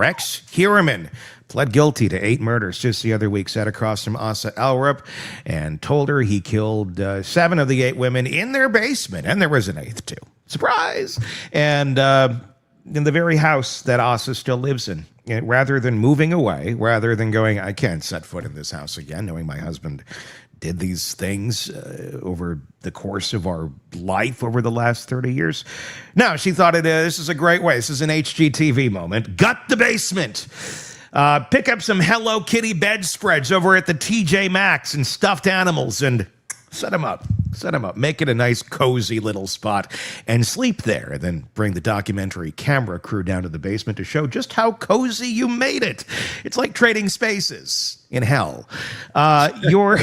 Rex Heuermann pled guilty to 8 murders just the other week, sat across from Asa Ellerup and told her he killed 7 of the 8 women in their basement, and there was an 8th too. Surprise! And in the very house that Asa still lives in. Rather than moving away, rather than going, I can't set foot in this house again, knowing my husband did these things over the course of our life over the last 30 years. No, she thought this is a great way. This is an HGTV moment. Gut the basement. Pick up some Hello Kitty bedspreads over at the TJ Maxx and stuffed animals and set them up. Set them up. Make it a nice, cozy little spot and sleep there. And then bring the documentary camera crew down to the basement to show just how cozy you made it. It's like trading spaces in hell. Your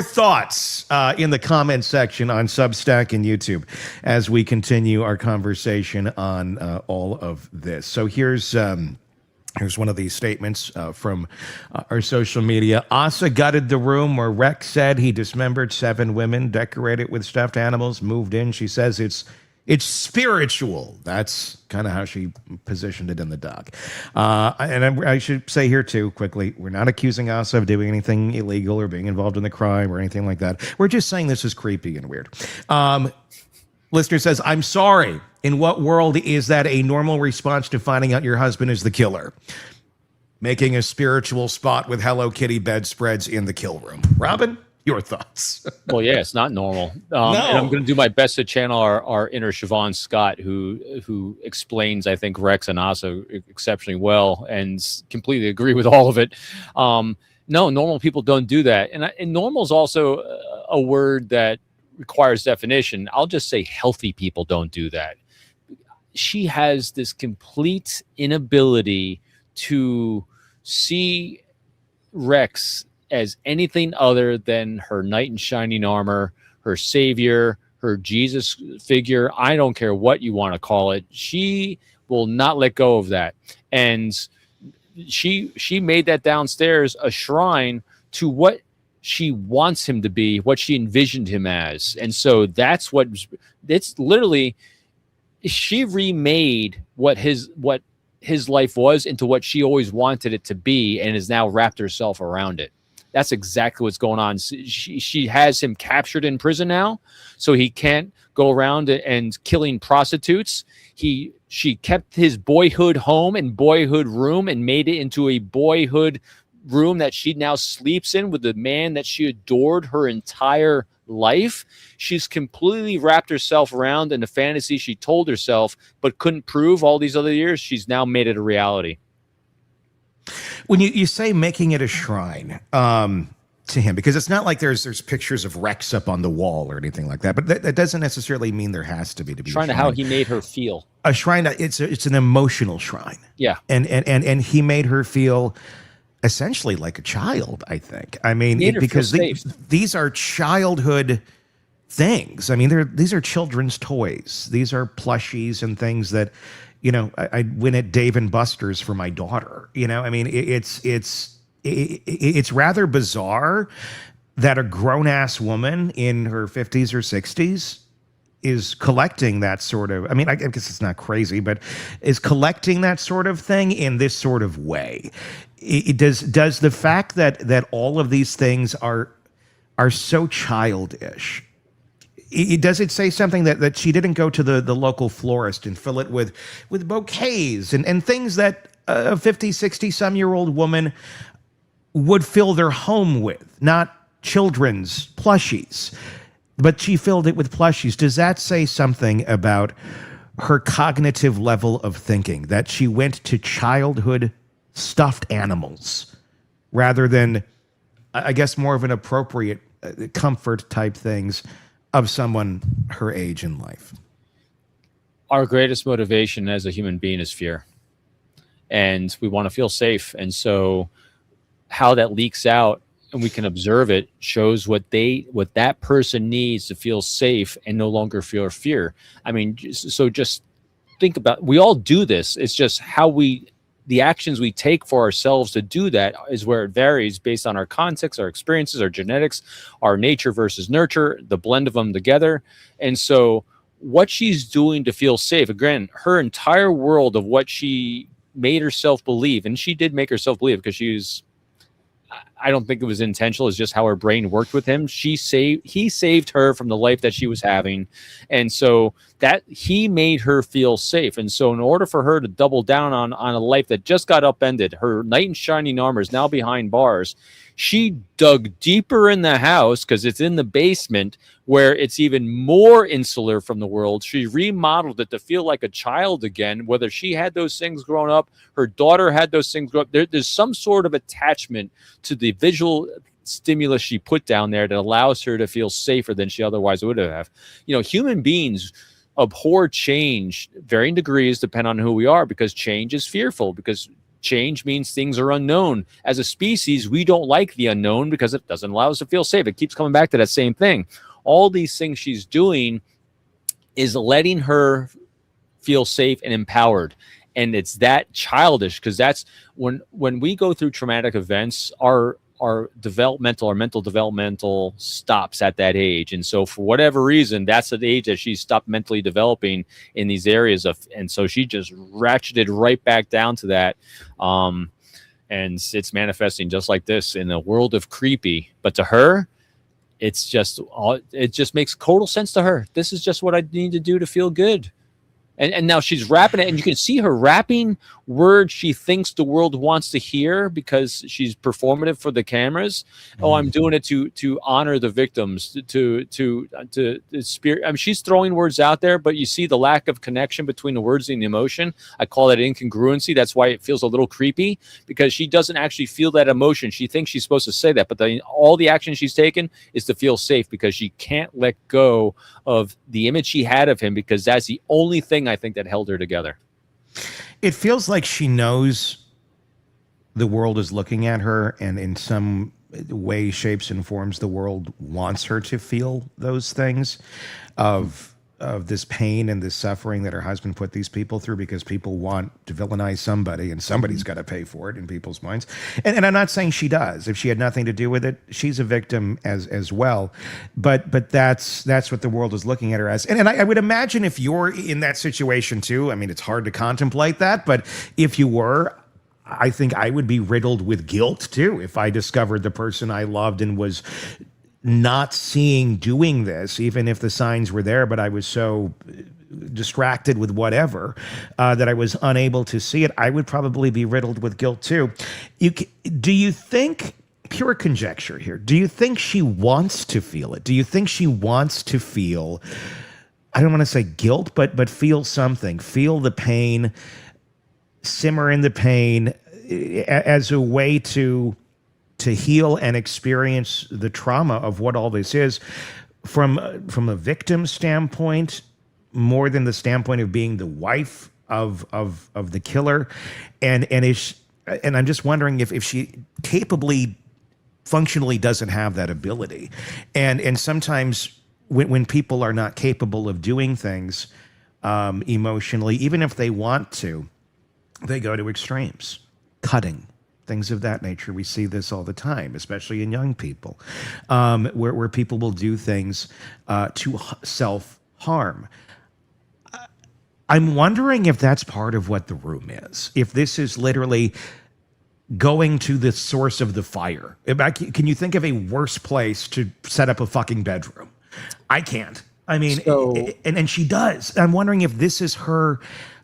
thoughts in the comments section on Substack and YouTube as we continue our conversation on all of this. So here's one of these statements from our social media. Asa gutted the room where Rex said he dismembered 7 women, decorated with stuffed animals, moved in. She says it's spiritual. That's kind of how she positioned it in the doc. And I should say here, too, quickly, we're not accusing Asa of doing anything illegal or being involved in the crime or anything like that. We're just saying this is creepy and weird. Listener says, I'm sorry. In what world is that a normal response to finding out your husband is the killer? Making a spiritual spot with Hello Kitty bedspreads in the kill room. Robin, your thoughts? Well, yeah, it's not normal. No. And I'm going to do my best to channel our inner Siobhan Scott, who explains, I think, Rex and Asa exceptionally well and completely agree with all of it. No, normal people don't do that. And normal is also a word that requires definition. I'll just say healthy people don't do that. She has this complete inability to see Rex as anything other than her knight in shining armor, her savior, her Jesus figure. I don't care what you want to call it. She will not let go of that. And she made that downstairs a shrine to what she wants him to be, what she envisioned him as. And so that's what it's literally, she remade what his life was into what she always wanted it to be and has now wrapped herself around it. That's exactly what's going on. She has him captured in prison now, so he can't go around and killing prostitutes. She kept his boyhood home and boyhood room and made it into a boyhood room that she now sleeps in with the man that she adored her entire life. She's completely wrapped herself around in the fantasy she told herself but couldn't prove all these other years. She's now made it a reality. When you say making it a shrine to him, because it's not like there's pictures of Rex up on the wall or anything like that, but that doesn't necessarily mean there has to be shrine to how he made her feel. A shrine, it's an emotional shrine. Yeah. And he made her feel essentially like a child, I think. I mean, because these are childhood things. I mean, these are children's toys. These are plushies and things that, I win at Dave & Buster's for my daughter. I mean, it's rather bizarre that a grown-ass woman in her 50s or 60s is collecting that sort of, I mean, I guess it's not crazy, but is collecting that sort of thing in this sort of way. Does the fact that all of these things are so childish, does it say something that she didn't go to the local florist and fill it with bouquets and things that a 50, 60-some-year-old woman would fill their home with, not children's plushies, but she filled it with plushies? Does that say something about her cognitive level of thinking, that she went to childhood stuffed animals rather than, I guess, more of an appropriate comfort type things of someone her age in life? Our greatest motivation as a human being is fear, and we want to feel safe. And so how that leaks out and we can observe it shows what that person needs to feel safe and no longer feel fear. I mean, so just think about, we all do this. It's just the actions we take for ourselves to do that is where it varies based on our context, our experiences, our genetics, our nature versus nurture, the blend of them together. And so what she's doing to feel safe. Again, her entire world of what she made herself believe, and she did make herself believe because I don't think it was intentional. It's just how her brain worked with him. He saved her from the life that she was having. And so that he made her feel safe. And so in order for her to double down on a life that just got upended, her knight in shining armor is now behind bars. She dug deeper in the house because it's in the basement where it's even more insular from the world. She remodeled it to feel like a child again, whether she had those things growing up, her daughter had those things growing up. There's some sort of attachment to the visual stimulus she put down there that allows her to feel safer than she otherwise would have. Human beings abhor change, varying degrees, depend on who we are, because change is fearful, because change means things are unknown. As a species, we don't like the unknown because it doesn't allow us to feel safe. It keeps coming back to that same thing. All these things she's doing is letting her feel safe and empowered. And it's that childish, because that's when we go through traumatic events, our mental developmental stops at that age. And so for whatever reason, that's the age that she stopped mentally developing in these areas and so she just ratcheted right back down to that. And it's manifesting just like this in a world of creepy. But to her, it just makes total sense to her. This is just what I need to do to feel good. And now she's rapping it, and you can see her rapping words she thinks the world wants to hear because she's performative for the cameras. Mm-hmm. Oh, I'm doing it to honor the victims, to spirit. I mean, she's throwing words out there, but you see the lack of connection between the words and the emotion. I call that incongruency. That's why it feels a little creepy, because she doesn't actually feel that emotion. She thinks she's supposed to say that, but all the action she's taken is to feel safe because she can't let go of the image she had of him, because that's the only thing I think that held her together. It feels like she knows the world is looking at her, and in some way, shapes, and forms, the world wants her to feel those things of this pain and this suffering that her husband put these people through, because people want to villainize somebody, and somebody's got to pay for it in people's minds. And I'm not saying she does. If she had nothing to do with it, she's a victim as well. But that's what the world is looking at her as. And I would imagine if you're in that situation too, I mean, it's hard to contemplate that, but if you were, I think I would be riddled with guilt too if I discovered the person I loved and was not seeing doing this, even if the signs were there, but I was so distracted with whatever that I was unable to see it. I would probably be riddled with guilt too. Do you think, pure conjecture here, do you think she wants to feel it? Do you think she wants to feel, I don't want to say guilt, but feel something, feel the pain, simmer in the pain as a way to heal and experience the trauma of what all this is from a victim standpoint, more than the standpoint of being the wife of the killer, and I'm just wondering if she capably, functionally doesn't have that ability, and sometimes when people are not capable of doing things emotionally, even if they want to, they go to extremes, cutting, things of that nature. We see this all the time, especially in young people, where people will do things to self-harm. I'm wondering if that's part of what the room is. If this is literally going to the source of the fire. Can you think of a worse place to set up a fucking bedroom? I can't. I mean, and she does. I'm wondering if this is her.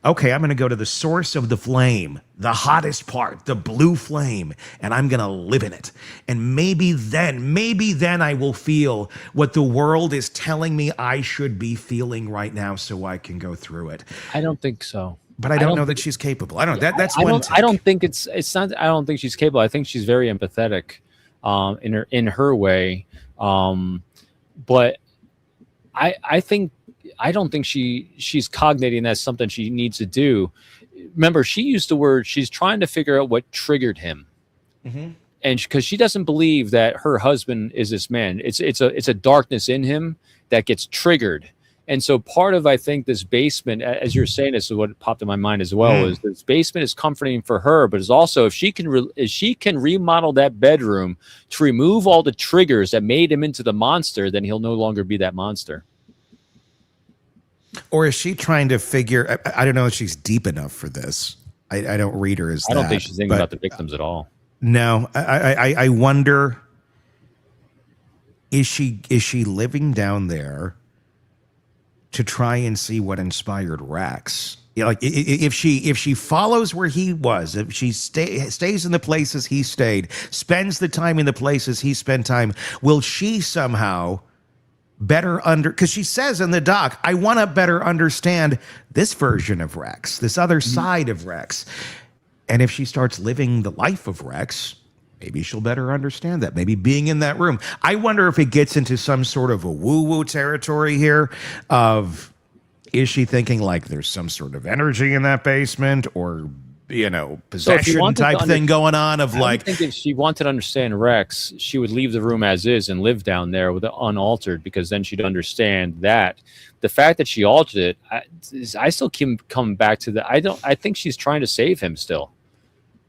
Okay, I'm going to go to the source of the flame, the hottest part, the blue flame, and I'm going to live in it. And maybe then I will feel what the world is telling me I should be feeling right now, so I can go through it. I don't think so. But I don't know that she's capable. I don't know. That's one take. I don't think it's not. I don't think she's capable. I think she's very empathetic, in her way. But I think. I don't think she's cognating that's something she needs to do. Remember, she used the word, she's trying to figure out what triggered him. Mm-hmm. And because she doesn't believe that her husband is this man. It's a darkness in him that gets triggered. And so part of, I think, this basement, as you're saying, this is what popped in my mind as well, is this basement is comforting for her, but it's also, if she can remodel that bedroom to remove all the triggers that made him into the monster, then he'll no longer be that monster. Or is she trying to figure? I don't know if she's deep enough for this. I don't read her as I don't that, think she's thinking but about the victims at all. no, I wonder, is she living down there to try and see what inspired Rex? Yeah, like if she follows where he was, if she stays in the places he stayed, spends the time in the places he spent time, will she somehow better because she says in the doc, I want to better understand this version of Rex, this other side of Rex. And if she starts living the life of Rex, maybe she'll better understand that. Maybe being in that room. I wonder if it gets into some sort of a woo-woo territory here of, is she thinking like there's some sort of energy in that basement, or possession type thing going on of I think if she wanted to understand Rex, she would leave the room as is and live down there with it unaltered, because then she'd understand that. The fact that she altered it, I still keep coming back to that. I think she's trying to save him still.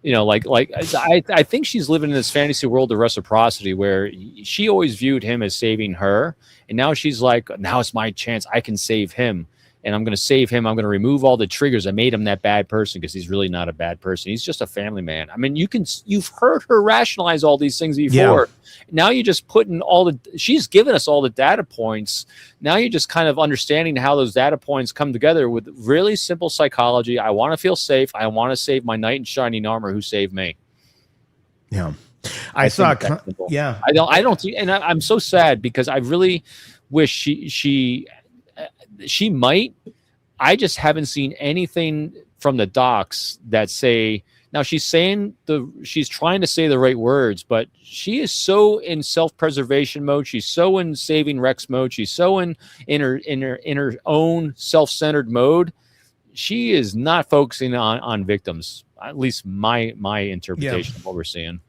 I think she's living in this fantasy world of reciprocity where she always viewed him as saving her, and now she's like, now it's my chance. I can save him. And I'm going to save him. I'm going to remove all the triggers. I made him that bad person, because he's really not a bad person. He's just a family man. I mean, you've heard her rationalize all these things before. Yeah. Now you're just putting she's given us all the data points. Now you're just kind of understanding how those data points come together with really simple psychology. I want to feel safe. I want to save my knight in shining armor who saved me. Yeah. I don't, and I'm so sad, because I really wish she might. I just haven't seen anything from the docs that say. Now she's trying to say the right words, but she is so in self-preservation mode. She's so in saving Rex mode. She's so in her own self-centered mode. She is not focusing on victims. At least my interpretation of what we're seeing.